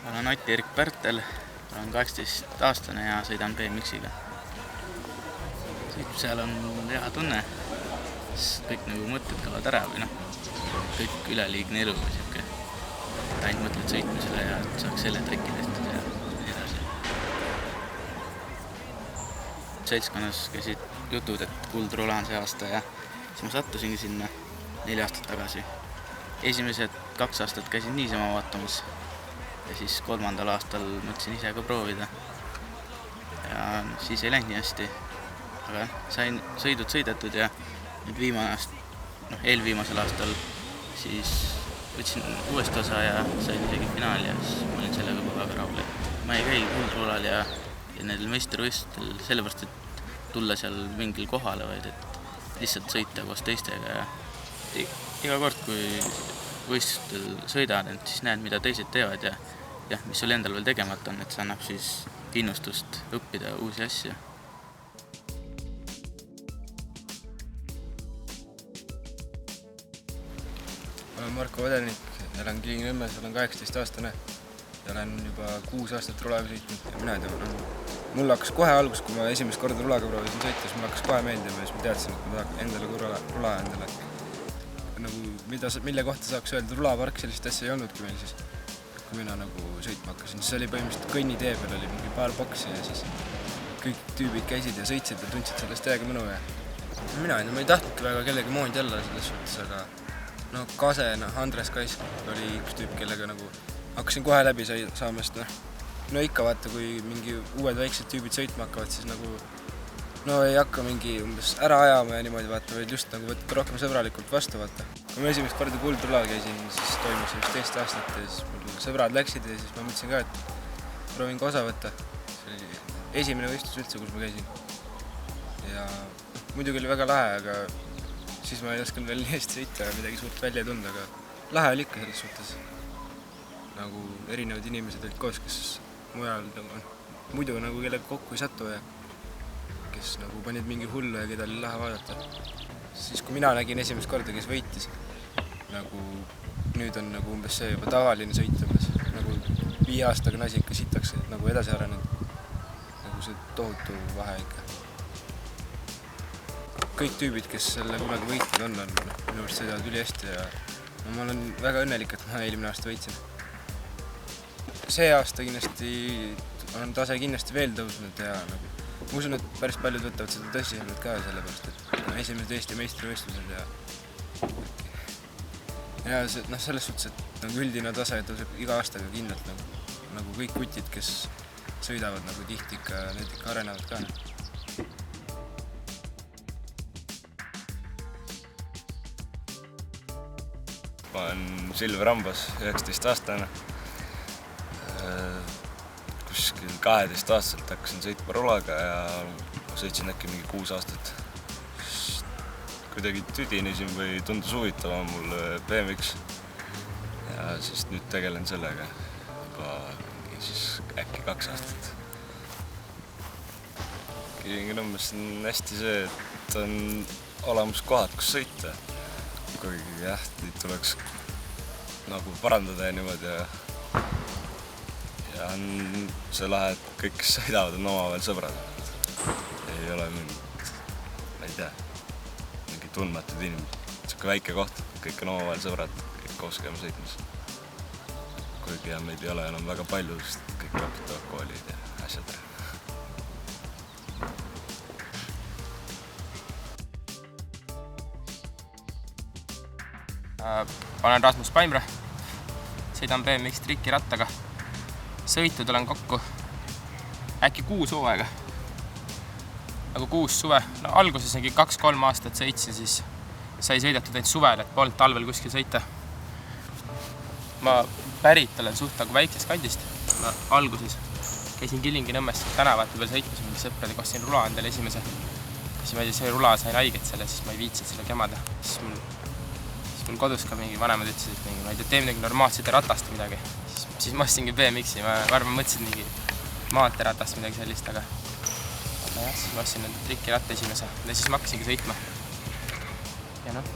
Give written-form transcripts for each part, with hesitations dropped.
Olen Ott-Erik Pärtel, olen 18-aastane ja sõidan BMX-iga. Seal on hea tunne, sest kõik nagu mõtted kaovad ära või kõik üleliigne elu või siuke. Ainult mõtled sõitmisele ja saaks selle trikki tehtud ja nii edasi. Seltskonnas käisid jutud, et kuldrula on see aasta ja siis ma sattusingi sinna 4 aastat tagasi. Esimesed 2 aastat käisin niisama vaatamas ja siis 3. aastal mõtlesin ise ka proovida. Ja siis ei läinud nii hästi, aga sain sõidud sõidetud ja nüüd eelviimasel aastal siis võtsin uuesti osa ja sain isegi finaali ja siis ma olin sellega kogu aeg rahul. Ma ei käi kuldrulal ja nendel meistrivõistlustel sellepärast, et tulla seal mingil kohale, vaid et lihtsalt sõita koos teistega ja iga kord, kui võistlustel sõidad, siis näed, mida teised teevad ja mis sul endal veel tegemata on, et see annab siis innustust õppida uusi asju. Olen Marko Vadernik, elan Kilingi-Nõmmes, olen 18-aastane ja olen juba 6 aastat rulaga sõitnud ja mina ei tea, mul hakkas kohe algus, kui ma esimest korda rulaga proovisin sõita, siis mul hakkas kohe meeldima ja siis ma teadsin, et ma tahaks endale rula endale. Mille kohta saaks öelda, rulapark sellist asja ei olnudki meil siis, kui mina sõitma hakkasin. See oli põhimõtteliselt kõnnitee peal, oli mingi paar boksi ja siis kõik tüübid käisid ja sõitsid ja tundsid sellest täiega mõnu. Mina ei tahtnudki väga kellegi moodi jälle selles suhtes, aga Kase, Andres Kaisk oli üks tüüp, kellega hakkasin kohe läbi saamast. Ikka vaata, kui mingi uued väiksed tüübid sõitma hakkavad, siis ei hakka mingi umbes ära ajama ja niimoodi vaata, vaid just võtta rohkem sõbralikult vastu vaata. Kui ma esimest korda kuldrulal käisin, siis toimus 11 aastat ja siis mul sõbrad läksid ja siis ma mõtlesin ka, et proovin ka osa võtta. See oli esimene võistlus üldse, kus ma käisin. Ja muidugi oli väga lahe, aga siis ma ei osanud veel nii hästi sõita ja midagi suurt välja ei tunda, aga lahe oli ikka selles suhtes. Erinevad inimesed olid koos, kes mujal muidu kellega kokku ei satu ja kes panid mingi hullu ja keda oli lahe vaadata. Siis kui mina nägin esimest korda, kes võitis, nüüd on umbes see juba tavaline sõitumas. 5 aastaga nasi ikka sitaks edasi arenenud. See tohutu vahe ikka. Kõik tüübid, kes selle kunagi võitnud on minu arust sõidavad üli hästi ja ma olen väga õnnelik, et ma eelmine aasta võitsin. See aasta on tase kindlasti veel tõusnud ja ma usun, et päris paljud võtavad seda tõsisemalt ka sellepärast, et esimesed Eesti meistrivõistlused ja selles suhtes, et üldine tase tõuseb iga aastaga kindlalt. Kõik kutid, kes sõidavad nagu tihti ikka, need ikka arenevad ka. Ma olen Silver Ambas, 19-aastane. Kuskil 12-aastaselt hakkasin sõitma rulaga ja sõitsin äkki mingi 6 aastat. Kuidagi tüdinesin või tundus huvitava mulle BMX ja siis nüüd tegelen sellega juba siis äkki 2 aastat. Kilingi-Nõmmes on hästi see, et on olemas kohad, kus sõita. Kuigi jah, neid tuleks nagu parandada ja niimoodi ja on see lahe, et kõik, kes sõidavad, on omavahel sõbrad. Ei ole mingit, ma ei tea, mingi tundmatud inimesed. Siuke väike koht, kõik on omavahel sõbrad, kõik koos käime sõitmas. Kuigi ja meid ei ole enam väga palju, sest kõik lõpetavad koolid ja asjad. Olen Rasmus Paimre, sõidan BMX trikirattaga. Sõitud olen kokku äkki 6 hooaega. Nagu 6 suve. No, alguses 2-3 aastat sõitsin, siis sai sõidetud ainult suvel, et polnud talvel kuskil sõita. Ma pärit olen suht nagu väiksest kandist. Ma alguses käisin Kilingi-Nõmmest tänavate peal sõitmas mingi sõpradega, ostsin rula endale esimese. Siis ma see rula sain haiget selle, siis ma ei viitsinud selle kemada. Siis mul kodus ka mingi vanemad ütlesid, et mingi, ma ei tea, tee midagi normaalset ratast midagi. Siis ma ostsingi BMX-i, ma arvan mõtlesin mingi maanteeratast midagi sellist, aga jah, siis ma ostsin nende trikiratta esimese ja siis ma hakkasingi sõitma. Ja noh,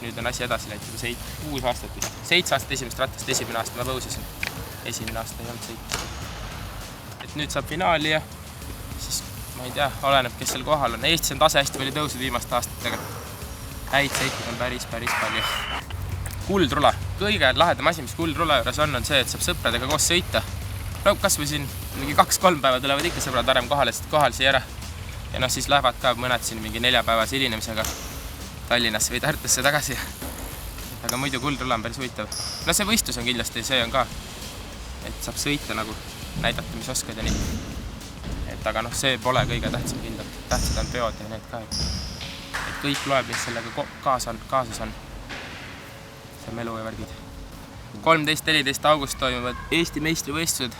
nüüd on asi edasi läinud juba 6 aastat. 7 aastat esimest rattast, esimene aasta ma põusisin. Esimene aasta ei olnud sõita. Et nüüd saab finaali ja siis ma ei tea, oleneb, kes seal kohal on. Eestis on tase hästi palju tõusnud viimaste aastatega. Häid sõitnud on päris palju. Kuldrula. Kõige lahedam asi, mis kuldrula juures on see, et saab sõpradega koos sõita. No kas või siin mingi 2-3 päeva tulevad ikka sõbrad varem kohal siia ära. Ja siis lähevad ka mõned siin mingi 4-päevase hilinemisega Tallinnasse või Tartusse tagasi. Aga muidu kuldrula on päris huvitav. No see võistlus on kindlasti, see on ka, et saab sõita nagu näidata, mis oskad ja nii. Aga noh, see pole kõige tähtsam kindlalt. Tähtsad on peod ja need ka. Et kõik loeb, mis sellega kaasas on. See on melu ja värgid. 13-14 august toimuvad Eesti meistrivõistlused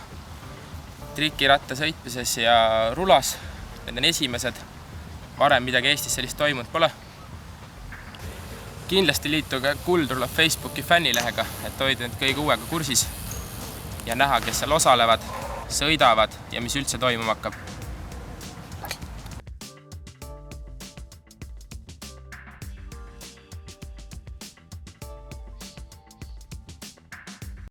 trikiratta sõitmises ja rulas. Need on esimesed. Varem midagi Eestis sellist toimunud pole. Kindlasti liituge Kuldrula Facebooki fännilehega, et hoida need kõige uuega kursis ja näha, kes seal osalevad, sõidavad ja mis üldse toimuma hakkab.